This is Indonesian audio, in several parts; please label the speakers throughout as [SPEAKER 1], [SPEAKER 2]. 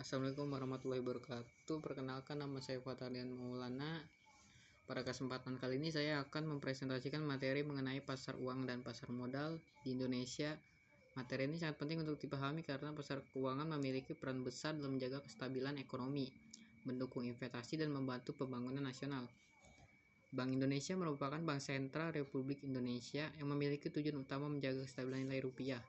[SPEAKER 1] Assalamualaikum warahmatullahi wabarakatuh. Perkenalkan, nama saya Fatarian Maulana. Pada kesempatan kali ini saya akan mempresentasikan materi mengenai pasar uang dan pasar modal di Indonesia. Materi ini sangat penting untuk dipahami karena pasar keuangan memiliki peran besar dalam menjaga kestabilan ekonomi, mendukung investasi, dan membantu pembangunan nasional. Bank Indonesia merupakan bank sentral Republik Indonesia yang memiliki tujuan utama menjaga kestabilan nilai rupiah.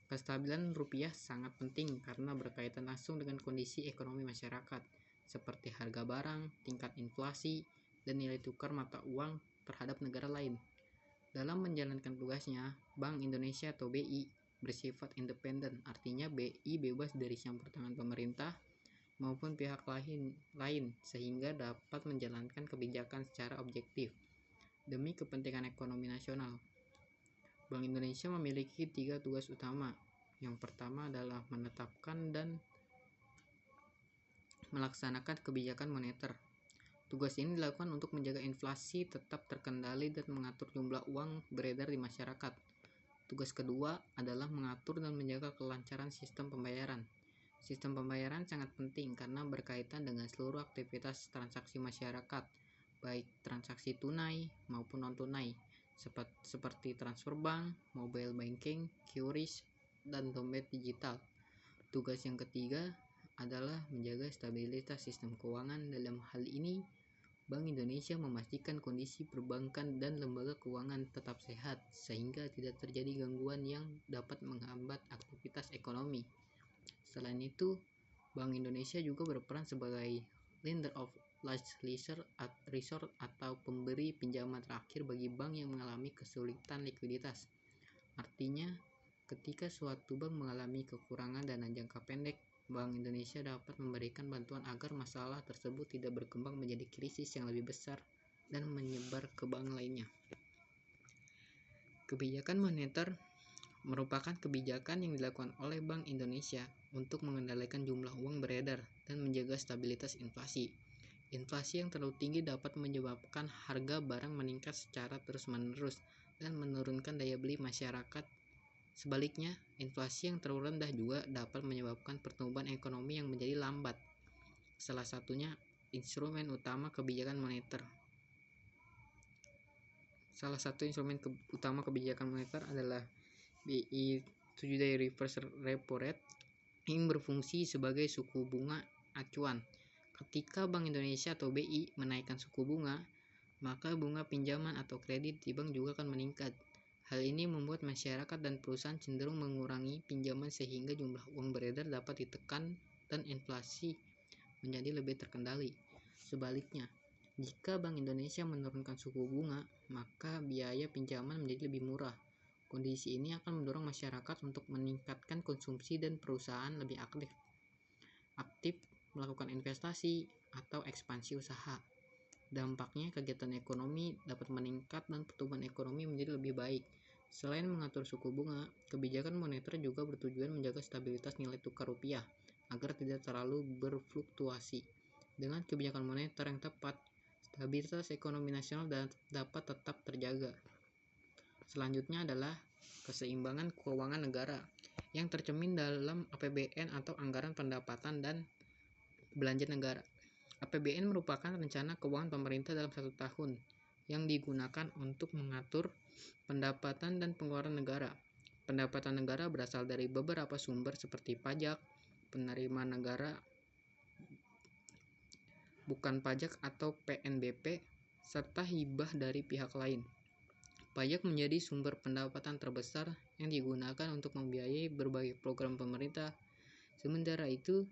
[SPEAKER 1] Kestabilan rupiah sangat penting karena berkaitan langsung dengan kondisi ekonomi masyarakat, seperti harga barang, tingkat inflasi, dan nilai tukar mata uang terhadap negara lain. Dalam menjalankan tugasnya, Bank Indonesia atau BI bersifat independen, artinya BI bebas dari campur tangan pemerintah maupun pihak lain sehingga dapat menjalankan kebijakan secara objektif demi kepentingan ekonomi nasional. Bank Indonesia memiliki 3 tugas utama. Yang pertama adalah menetapkan dan melaksanakan kebijakan moneter. Tugas ini dilakukan untuk menjaga inflasi tetap terkendali dan mengatur jumlah uang beredar di masyarakat. Tugas kedua adalah mengatur dan menjaga kelancaran sistem pembayaran. Sistem pembayaran sangat penting karena berkaitan dengan seluruh aktivitas transaksi masyarakat, baik transaksi tunai maupun non-tunai, seperti transfer bank, mobile banking, QRIS, dan dompet digital. Tugas yang ketiga adalah menjaga stabilitas sistem keuangan. Dalam hal ini, Bank Indonesia memastikan kondisi perbankan dan lembaga keuangan tetap sehat sehingga tidak terjadi gangguan yang dapat menghambat aktivitas ekonomi. Selain itu, Bank Indonesia juga berperan sebagai lender of last resort atau pemberi pinjaman terakhir bagi bank yang mengalami kesulitan likuiditas. Artinya, ketika suatu bank mengalami kekurangan dana jangka pendek, Bank Indonesia dapat memberikan bantuan agar masalah tersebut tidak berkembang menjadi krisis yang lebih besar dan menyebar ke bank lainnya. Kebijakan moneter merupakan kebijakan yang dilakukan oleh Bank Indonesia untuk mengendalikan jumlah uang beredar dan menjaga stabilitas inflasi. Inflasi yang terlalu tinggi dapat menyebabkan harga barang meningkat secara terus-menerus dan menurunkan daya beli masyarakat. Sebaliknya, inflasi yang terlalu rendah juga dapat menyebabkan pertumbuhan ekonomi yang menjadi lambat. Salah satunya instrumen utama kebijakan moneter. Salah satu instrumen utama kebijakan moneter adalah BI 7-day reverse repo rate yang berfungsi sebagai suku bunga acuan. Ketika Bank Indonesia atau BI menaikkan suku bunga, maka bunga pinjaman atau kredit di bank juga akan meningkat. Hal ini membuat masyarakat dan perusahaan cenderung mengurangi pinjaman sehingga jumlah uang beredar dapat ditekan dan inflasi menjadi lebih terkendali. Sebaliknya, jika Bank Indonesia menurunkan suku bunga, maka biaya pinjaman menjadi lebih murah. Kondisi ini akan mendorong masyarakat untuk meningkatkan konsumsi dan perusahaan lebih aktif melakukan investasi atau ekspansi usaha. Dampaknya, kegiatan ekonomi dapat meningkat dan pertumbuhan ekonomi menjadi lebih baik. Selain mengatur suku bunga, kebijakan moneter juga bertujuan menjaga stabilitas nilai tukar rupiah agar tidak terlalu berfluktuasi. Dengan kebijakan moneter yang tepat, stabilitas ekonomi nasional dapat tetap terjaga. Selanjutnya adalah keseimbangan keuangan negara yang tercermin dalam APBN atau anggaran pendapatan dan belanja negara. APBN merupakan rencana keuangan pemerintah dalam 1 tahun yang digunakan untuk mengatur pendapatan dan pengeluaran negara. Pendapatan negara berasal dari beberapa sumber seperti pajak, penerimaan negara bukan pajak atau PNBP, serta hibah dari pihak lain. Pajak menjadi sumber pendapatan terbesar yang digunakan untuk membiayai berbagai program pemerintah. Sementara itu,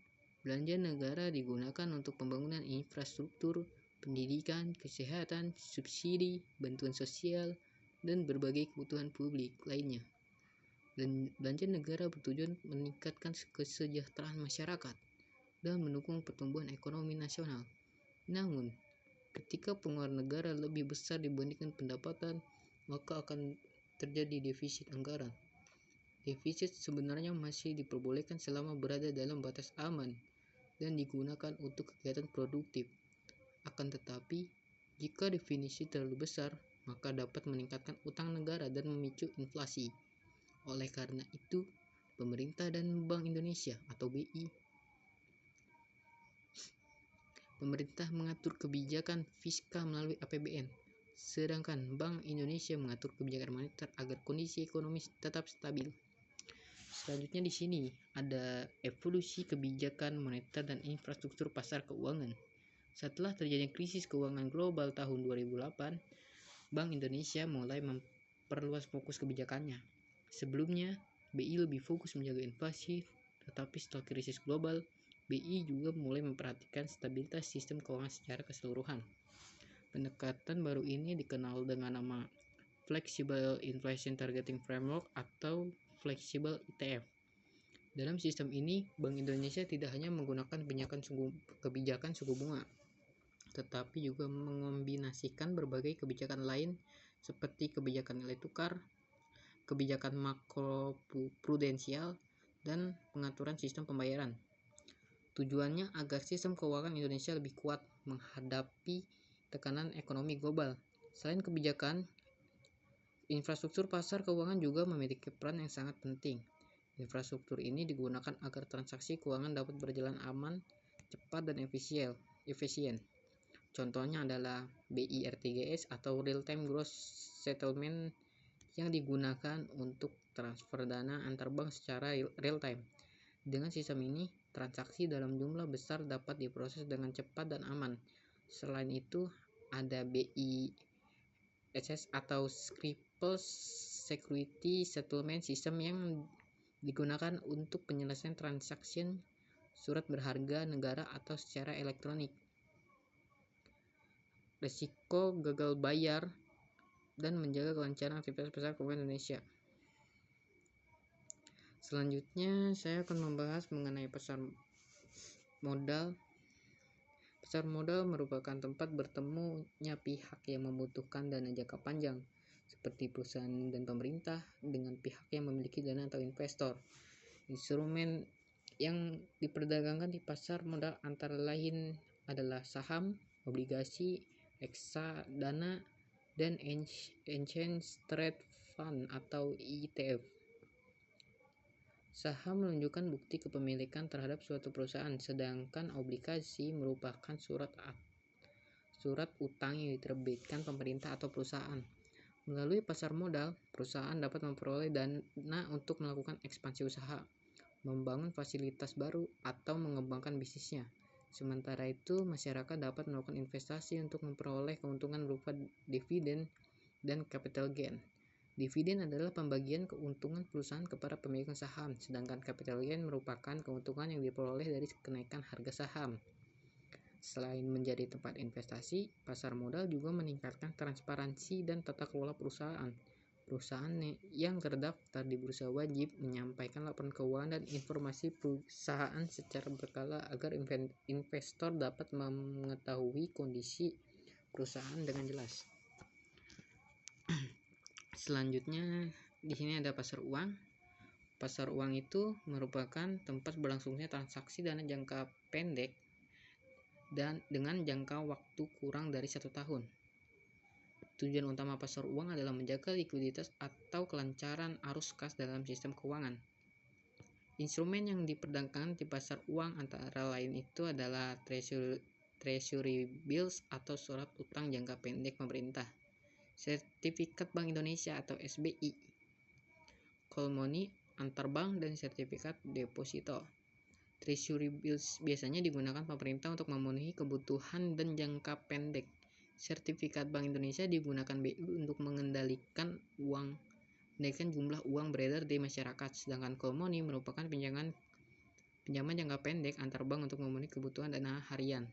[SPEAKER 1] belanja negara digunakan untuk pembangunan infrastruktur, pendidikan, kesehatan, subsidi, bantuan sosial, dan berbagai kebutuhan publik lainnya. Dan belanja negara bertujuan meningkatkan kesejahteraan masyarakat dan mendukung pertumbuhan ekonomi nasional. Namun, ketika pengeluaran negara lebih besar dibandingkan pendapatan, maka akan terjadi defisit anggaran. Defisit sebenarnya masih diperbolehkan selama berada dalam batas aman dan digunakan untuk kegiatan produktif. Akan tetapi, jika defisit terlalu besar, maka dapat meningkatkan utang negara dan memicu inflasi. Oleh karena itu, pemerintah dan Bank Indonesia atau BI pemerintah mengatur kebijakan fiskal melalui APBN, sedangkan Bank Indonesia mengatur kebijakan moneter agar kondisi ekonomi tetap stabil. Selanjutnya di sini ada evolusi kebijakan moneter dan infrastruktur pasar keuangan. Setelah terjadinya krisis keuangan global tahun 2008, Bank Indonesia mulai memperluas fokus kebijakannya. Sebelumnya, BI lebih fokus menjaga inflasi, tetapi setelah krisis global, BI juga mulai memperhatikan stabilitas sistem keuangan secara keseluruhan. Pendekatan baru ini dikenal dengan nama Flexible Inflation Targeting Framework atau Flexible ITF. Dalam sistem ini, Bank Indonesia tidak hanya menggunakan kebijakan suku bunga, tetapi juga mengombinasikan berbagai kebijakan lain seperti kebijakan nilai tukar, kebijakan makroprudensial, dan pengaturan sistem pembayaran. Tujuannya agar sistem keuangan Indonesia lebih kuat menghadapi tekanan ekonomi global. Selain kebijakan, infrastruktur pasar keuangan juga memiliki peran yang sangat penting. Infrastruktur ini digunakan agar transaksi keuangan dapat berjalan aman, cepat, dan efisien. Contohnya adalah BI RTGS atau Real Time Gross Settlement yang digunakan untuk transfer dana antar bank secara real time. Dengan sistem ini, transaksi dalam jumlah besar dapat diproses dengan cepat dan aman. Selain itu, ada BI SS atau Scripple Security Settlement System yang digunakan untuk penyelesaian transaksi surat berharga negara atau secara elektronik. Risiko gagal bayar dan menjaga kelancaran aktivitas pasar keuangan Indonesia. Selanjutnya, saya akan membahas mengenai pasar modal. Pasar modal merupakan tempat bertemunya pihak yang membutuhkan dana jangka panjang, seperti perusahaan dan pemerintah, dengan pihak yang memiliki dana atau investor. Instrumen yang diperdagangkan di pasar modal antara lain adalah saham, obligasi, reksadana, dan Exchange Traded Fund atau ETF. Saham menunjukkan bukti kepemilikan terhadap suatu perusahaan, sedangkan obligasi merupakan surat utang yang diterbitkan pemerintah atau perusahaan. Melalui pasar modal, perusahaan dapat memperoleh dana untuk melakukan ekspansi usaha, membangun fasilitas baru, atau mengembangkan bisnisnya. Sementara itu, masyarakat dapat melakukan investasi untuk memperoleh keuntungan berupa dividen dan capital gain. Dividen adalah pembagian keuntungan perusahaan kepada pemilik saham, sedangkan capital gain merupakan keuntungan yang diperoleh dari kenaikan harga saham. Selain menjadi tempat investasi, pasar modal juga meningkatkan transparansi dan tata kelola perusahaan. Perusahaan yang terdaftar di bursa wajib menyampaikan laporan keuangan dan informasi perusahaan secara berkala agar investor dapat mengetahui kondisi perusahaan dengan jelas. Selanjutnya, di sini ada pasar uang. Pasar uang itu merupakan tempat berlangsungnya transaksi dana jangka pendek dan dengan jangka waktu kurang dari 1 tahun. Tujuan utama pasar uang adalah menjaga likuiditas atau kelancaran arus kas dalam sistem keuangan. Instrumen yang diperdagangkan di pasar uang antara lain itu adalah treasury bills atau surat utang jangka pendek pemerintah, sertifikat Bank Indonesia atau SBI, call money antar bank, dan sertifikat deposito. Treasury bills biasanya digunakan pemerintah untuk memenuhi kebutuhan dan jangka pendek. Sertifikat Bank Indonesia digunakan BI untuk mengendalikan jumlah uang beredar di masyarakat, sedangkan call money merupakan pinjaman jangka pendek antar bank untuk memenuhi kebutuhan dana harian.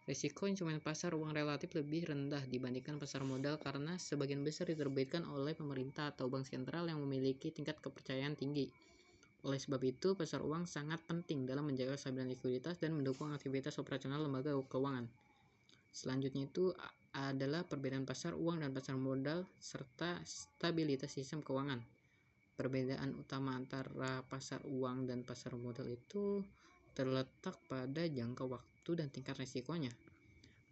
[SPEAKER 1] Risiko instrumen pasar uang relatif lebih rendah dibandingkan pasar modal karena sebagian besar diterbitkan oleh pemerintah atau bank sentral yang memiliki tingkat kepercayaan tinggi. Oleh sebab itu, pasar uang sangat penting dalam menjaga stabilitas likuiditas dan mendukung aktivitas operasional lembaga keuangan. Selanjutnya itu adalah perbedaan pasar uang dan pasar modal serta stabilitas sistem keuangan. Perbedaan utama antara pasar uang dan pasar modal itu terletak pada jangka waktu dan tingkat risikonya.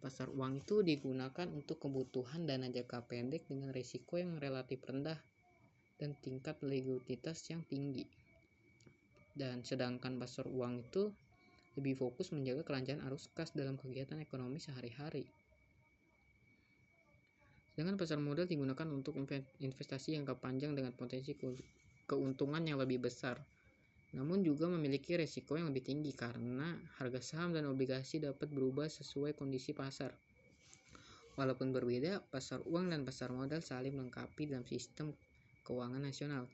[SPEAKER 1] Pasar uang itu digunakan untuk kebutuhan dana jangka pendek dengan risiko yang relatif rendah dan tingkat likuiditas yang tinggi. Dan sedangkan pasar uang itu lebih fokus menjaga kelancaran arus kas dalam kegiatan ekonomi sehari-hari. Sedangkan pasar modal digunakan untuk investasi jangka panjang dengan potensi keuntungan yang lebih besar, namun juga memiliki resiko yang lebih tinggi karena harga saham dan obligasi dapat berubah sesuai kondisi pasar. Walaupun berbeda, pasar uang dan pasar modal saling melengkapi dalam sistem keuangan nasional.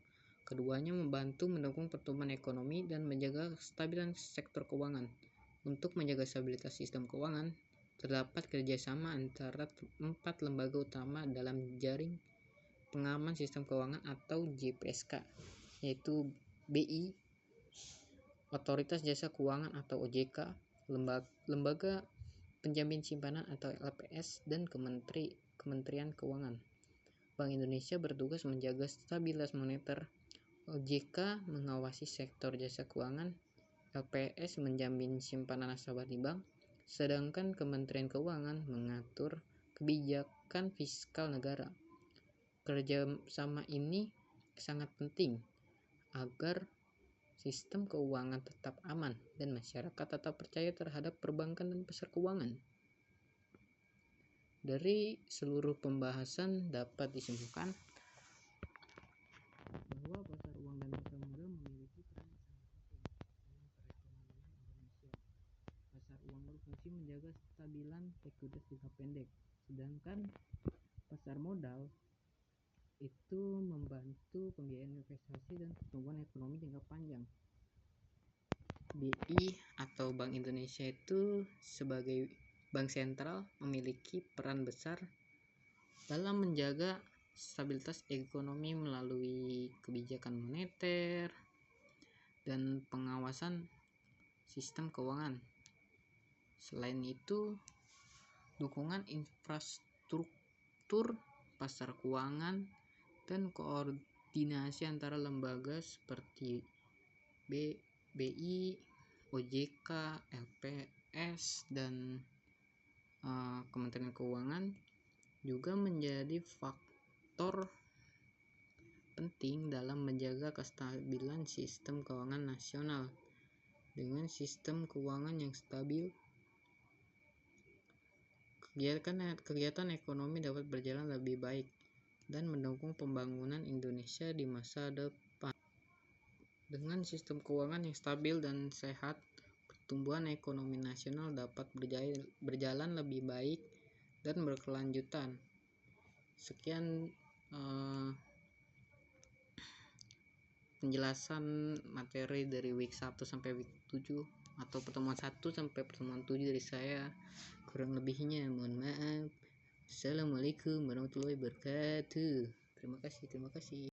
[SPEAKER 1] Keduanya membantu mendukung pertumbuhan ekonomi dan menjaga kestabilan sektor keuangan. Untuk menjaga stabilitas sistem keuangan, terdapat kerjasama antara 4 lembaga utama dalam jaring pengaman sistem keuangan atau JPSK, yaitu BI, Otoritas Jasa Keuangan atau OJK, Lembaga Penjamin Simpanan atau LPS, dan Kementerian Keuangan. Bank Indonesia bertugas menjaga stabilitas moneter, OJK mengawasi sektor jasa keuangan, LPS menjamin simpanan nasabah di bank, sedangkan Kementerian Keuangan mengatur kebijakan fiskal negara. Kerjasama ini sangat penting agar sistem keuangan tetap aman dan masyarakat tetap percaya terhadap perbankan dan pasar keuangan. Dari seluruh pembahasan dapat disimpulkan bahwa pasar uang dan pasar modal memiliki peran sangat penting dalam perekonomian Indonesia. Pasar uang berfungsi menjaga kestabilan likuiditas jangka pendek, sedangkan pasar modal itu membantu pembiayaan investasi dan pertumbuhan ekonomi jangka panjang. BI atau Bank Indonesia itu sebagai bank sentral memiliki peran besar dalam menjaga stabilitas ekonomi melalui kebijakan moneter dan pengawasan sistem keuangan. Selain itu, dukungan infrastruktur pasar keuangan dan koordinasi antara lembaga seperti BI, OJK, LPS, dan Kementerian Keuangan juga menjadi faktor penting dalam menjaga kestabilan sistem keuangan nasional. Dengan sistem keuangan yang stabil, kegiatan ekonomi dapat berjalan lebih baik dan mendukung pembangunan Indonesia di masa depan. Dengan sistem keuangan yang stabil dan sehat, pertumbuhan ekonomi nasional dapat berjalan lebih baik dan berkelanjutan. Sekian penjelasan materi dari week 1 sampai week 7 atau pertemuan 1 sampai pertemuan 7 dari saya. Kurang lebihnya mohon maaf. Assalamualaikum warahmatullahi wabarakatuh. Terima kasih.